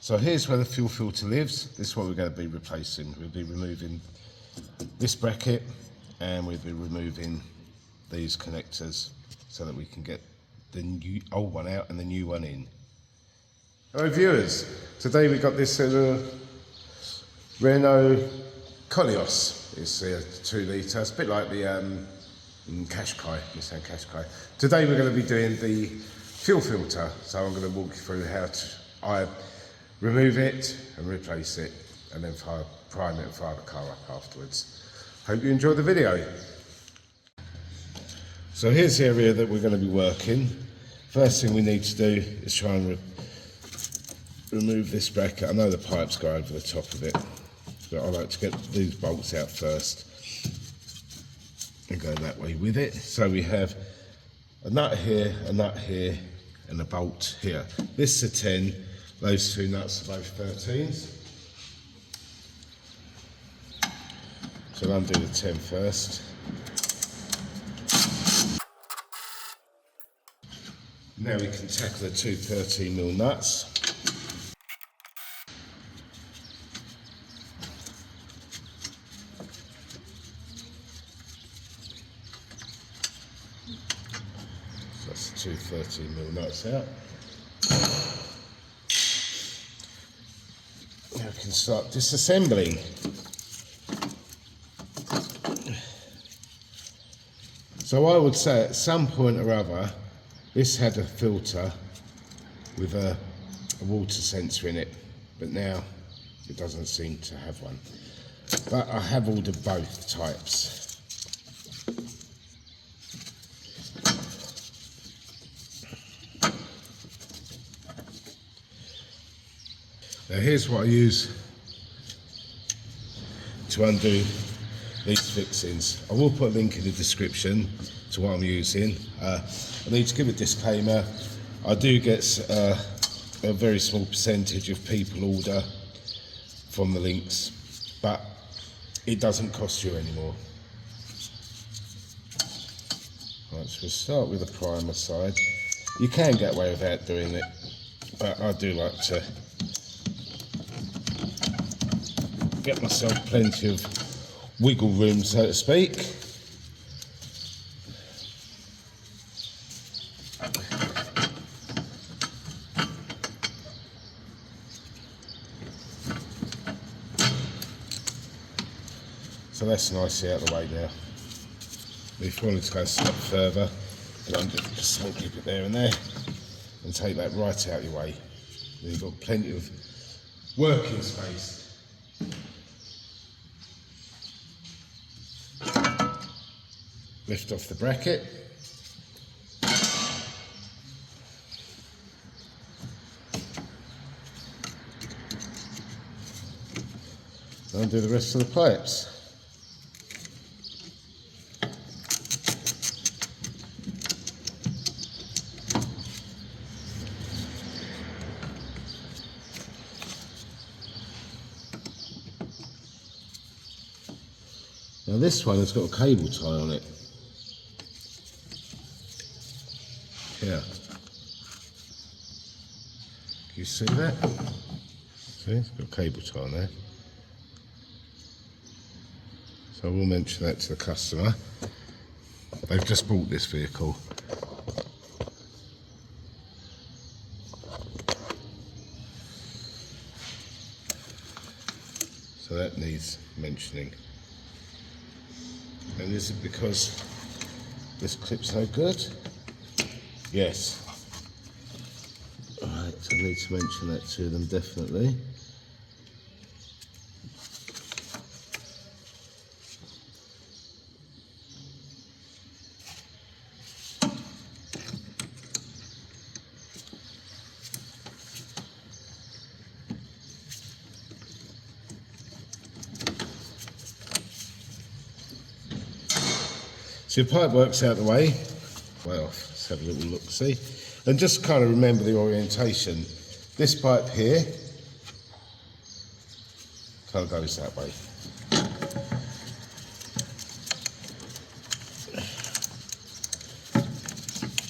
So here's where the fuel filter lives. This is what we're going to be replacing. We'll be removing this bracket and we'll be removing these connectors so that we can get the old one out and the new one in. Hello viewers, today we got this Renault Koleos. It's a 2 litre, it's a bit like the Qashqai, Nissan Qashqai. Today we're going to be doing the fuel filter, so I'm going to walk you through how I remove it and replace it, and then prime it and fire the car up afterwards. Hope you enjoyed the video. So here's the area that we're going to be working. First thing we need to do is try and remove this bracket. I know the pipes go over the top of it, but I like to get these bolts out first and go that way with it. So we have a nut here, and a bolt here. This is a 10, those two nuts are both 13s. So I'll undo the 10 first. Now we can tackle the two 13mm nuts. So that's the two 13mm nuts out. Now we can start disassembling. So I would say at some point or other, this had a filter with a water sensor in it, but now it doesn't seem to have one. But I have ordered both types. Now here's what I use to undo these fixings. I will put a link in the description to what I'm using. I need to give a disclaimer. I do get a very small percentage of people order from the links, but it doesn't cost you anymore. Right, so we'll start with the primer side. You can get away without doing it, but I do like to get myself plenty of wiggle room, so to speak. So that's nicely out of the way now. If you wanted to go a step further, just keep it there and there, and take that right out of your way. Then you've got plenty of working space. Lift off the bracket. Undo the rest of the pipes. Now this one has got a cable tie on it. Here. Can you see that? See, it's got a cable tie on there. So I will mention that to the customer. They've just bought this vehicle. So that needs mentioning. And is it because this clip's no good? Yes. Alright, so I need to mention that to them definitely. So your pipe work's out the way. Well, let's have a little look, see? And just kind of remember the orientation. This pipe here kind of goes that way.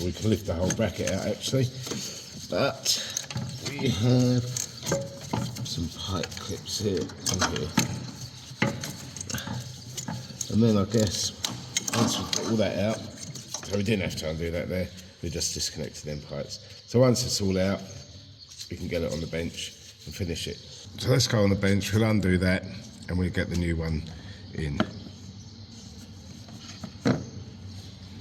We can lift the whole bracket out actually, but we have some pipe clips here and here. And then I guess once we've got all that out, so we didn't have to undo that there, we just disconnected them pipes. So once it's all out, we can get it on the bench and finish it. So let's go on the bench, we'll undo that and we'll get the new one in.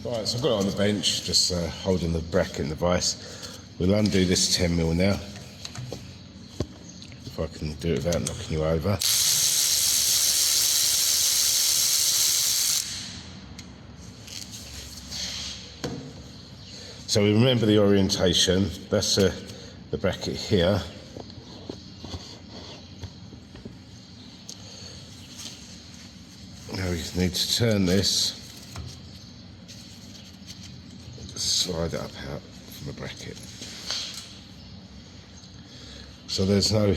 Right, so I've got it on the bench, just holding the bracket and the vise. We'll undo this 10mm now. If I can do it without knocking you over. So we remember the orientation, that's the bracket here. Now we need to turn this, slide it up out from the bracket. So there's no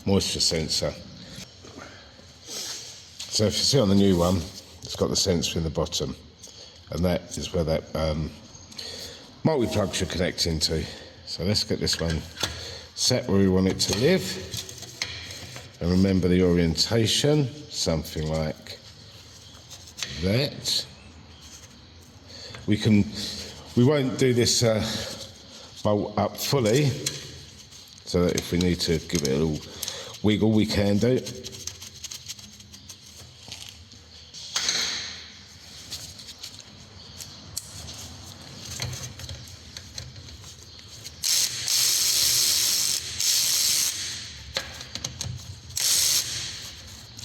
moisture sensor. So if you see on the new one, it's got the sensor in the bottom, and that is where that multi-plug should connect into. So let's get this one set where we want it to live, and remember the orientation, something like that. We won't do this bolt up fully, so that if we need to give it a little wiggle, we can do.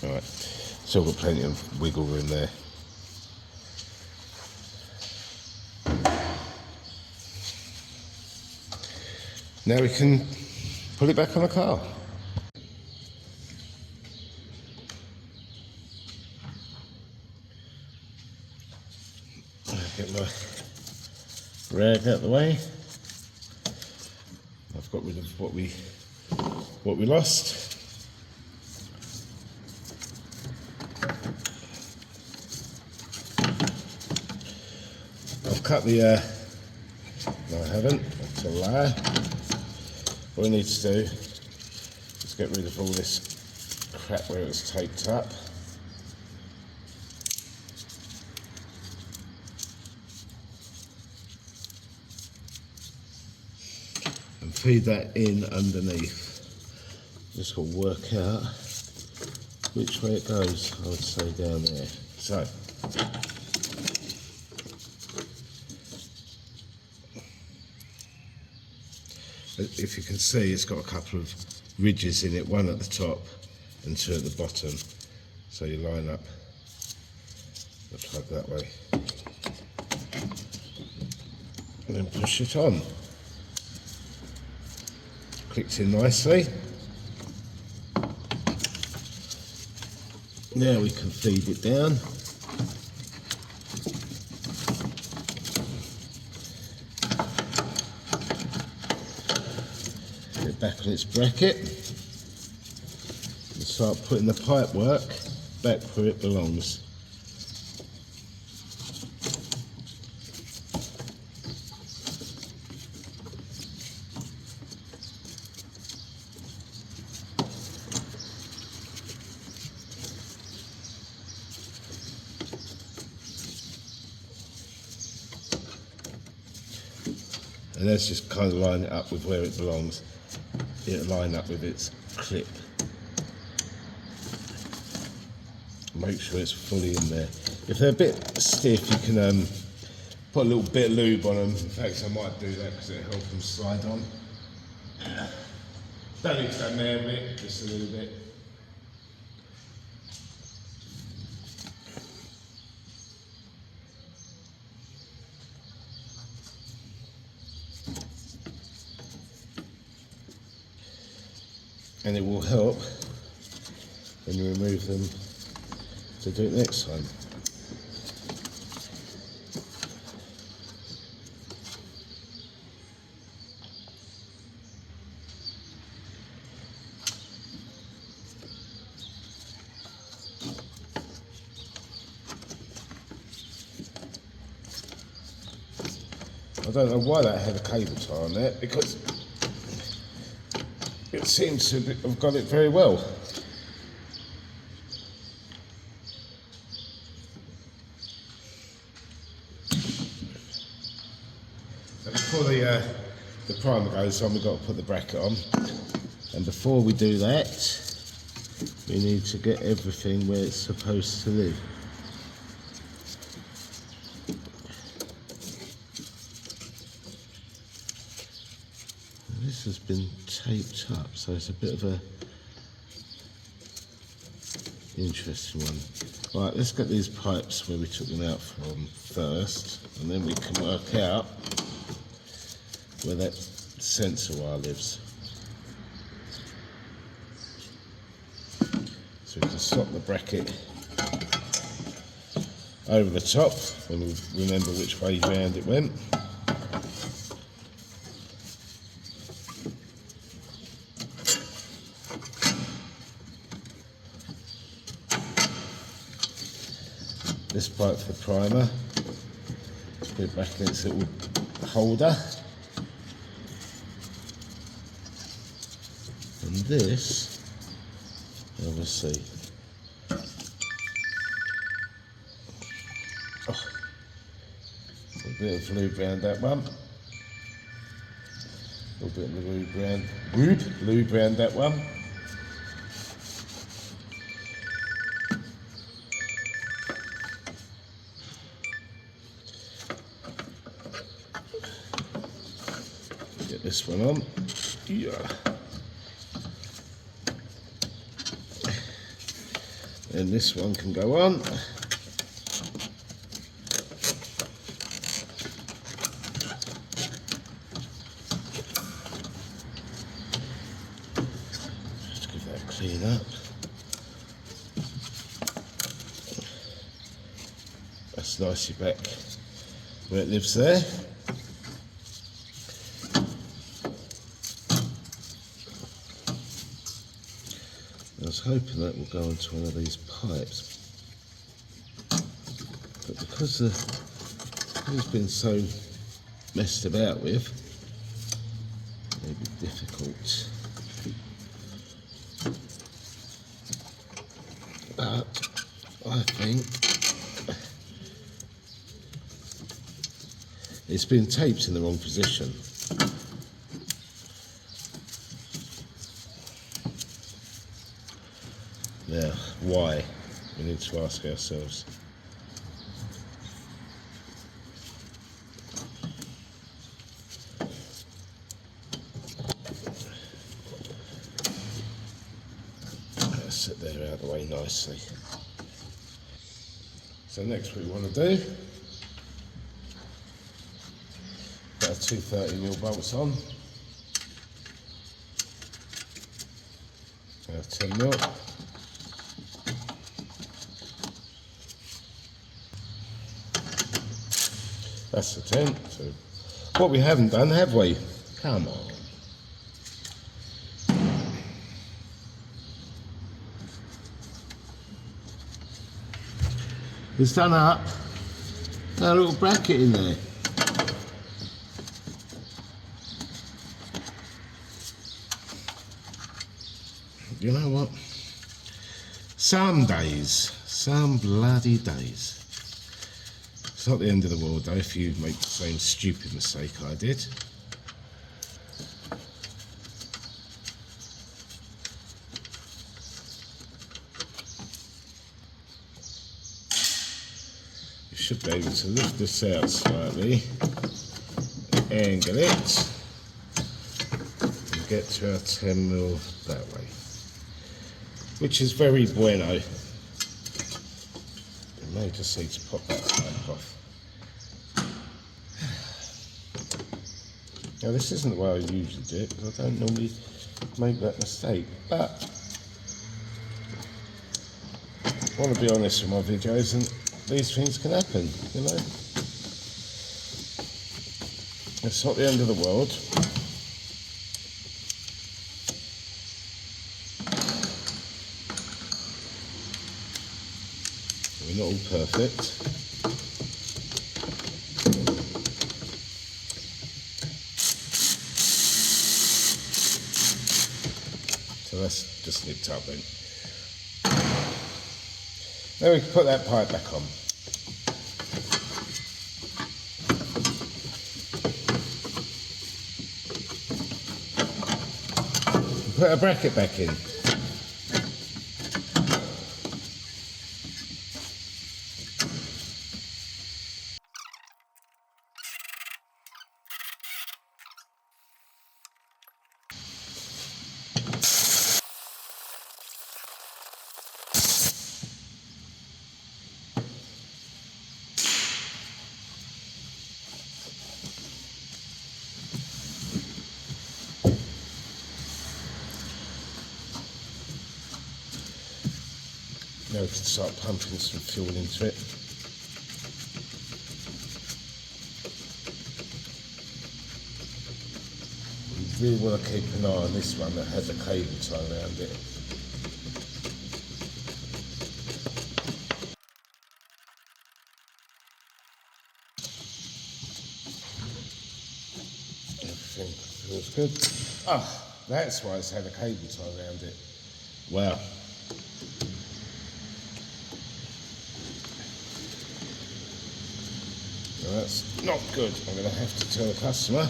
Alright, still got plenty of wiggle room there. Now we can put it back on the car. Get my rag out of the way. I've got rid of what we lost. I've cut the no I haven't, that's a lie. What we need to do is get rid of all this crap where it was taped up. And feed that in underneath. Just got to work out which way it goes. I would say down there. So if you can see, it's got a couple of ridges in it, one at the top and two at the bottom. So you line up the plug that way and then push it on. Clicks in nicely. Now we can feed it down. Back on its bracket and start putting the pipe work back where it belongs. And let's just kind of line it up with where it belongs. It'll line up with its clip. Make sure it's fully in there. If they're a bit stiff, you can put a little bit of lube on them. In fact, I might do that because it'll help them slide on. Don't need to go there with it, just a little bit. And it will help when you remove them to do it next time. I don't know why that had a cable tie on there, because it seems to have got it very well. So before the primer goes on, we've got to put the bracket on, and before we do that, we need to get everything where it's supposed to live. This has been taped up, so it's a bit of a interesting one. Right, let's get these pipes where we took them out from first, and then we can work out where that sensor wire lives. So we can slot the bracket over the top when we remember which way round it went. This pipe for the primer, put it back in its little holder, and this, obviously, a bit of lube around that one, a little bit of lube around that one. Get this one on. Yeah. And this one can go on. Just give that a clean up. That's nicely back where it lives there. I was hoping that will go onto one of these pipes, but because it's been so messed about with, it may be difficult. But I think it's been taped in the wrong position. Now, why? We need to ask ourselves. Let's sit there out of the way nicely. So next what we want to do, put our 230mm bolts on, our 10mm. That's the 10. So what we haven't done, have we? Come on. It's done up a little bracket in there. You know what? Some days, some bloody days. It's not the end of the world though if you make the same stupid mistake I did. You should be able to lift this out slightly, angle it, and get to our 10mm that way, which is very bueno. You may just need to pop that pipe off. Now this isn't the way I usually do it because I don't normally make that mistake, but I want to be honest with my videos and these things can happen, you know. It's not the end of the world. We're not all perfect. So that's just nipped up then. Then we can put that pipe back on. Put a bracket back in. Now we can start pumping some fuel into it. We really want to keep an eye on this one that has a cable tie around it. Everything feels good. Oh, that's why it's had a cable tie around it. Wow. Well, that's not good. I'm going to have to tell the customer.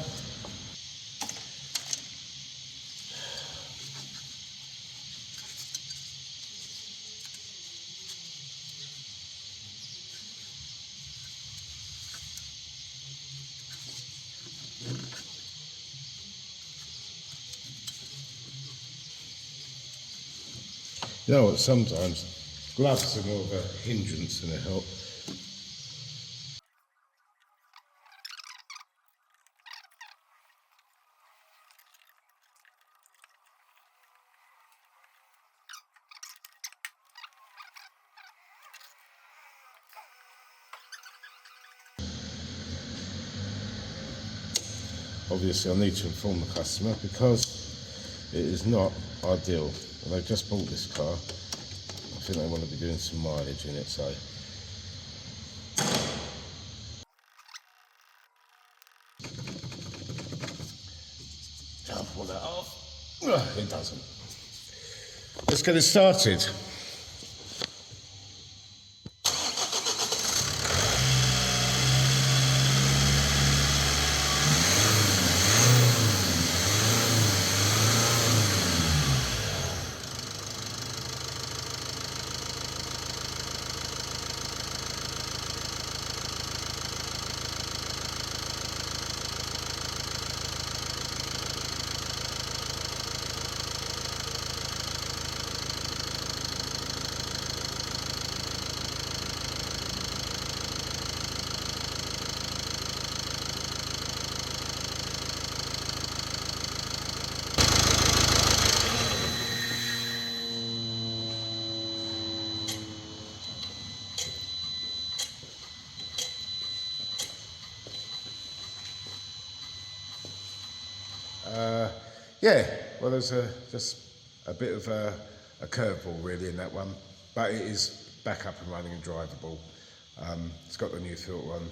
You know what, sometimes gloves are more of a hindrance than a help. Obviously I need to inform the customer because it is not ideal. Well, they've just bought this car. I think they want to be doing some mileage in it, so. I'll pull that off. It doesn't. Let's get it started. Yeah, well, there's just a bit of a curveball really in that one, but it is back up and running and drivable. It's got the new filter on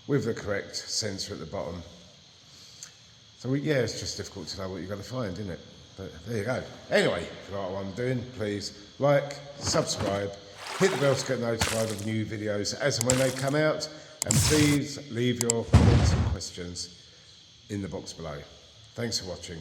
with the correct sensor at the bottom. So yeah, it's just difficult to know what you're going to find, isn't it? But there you go. Anyway, if you like what I'm doing, please like, subscribe, hit the bell to get notified of new videos as and when they come out, and please leave your comments and questions in the box below. Thanks for watching.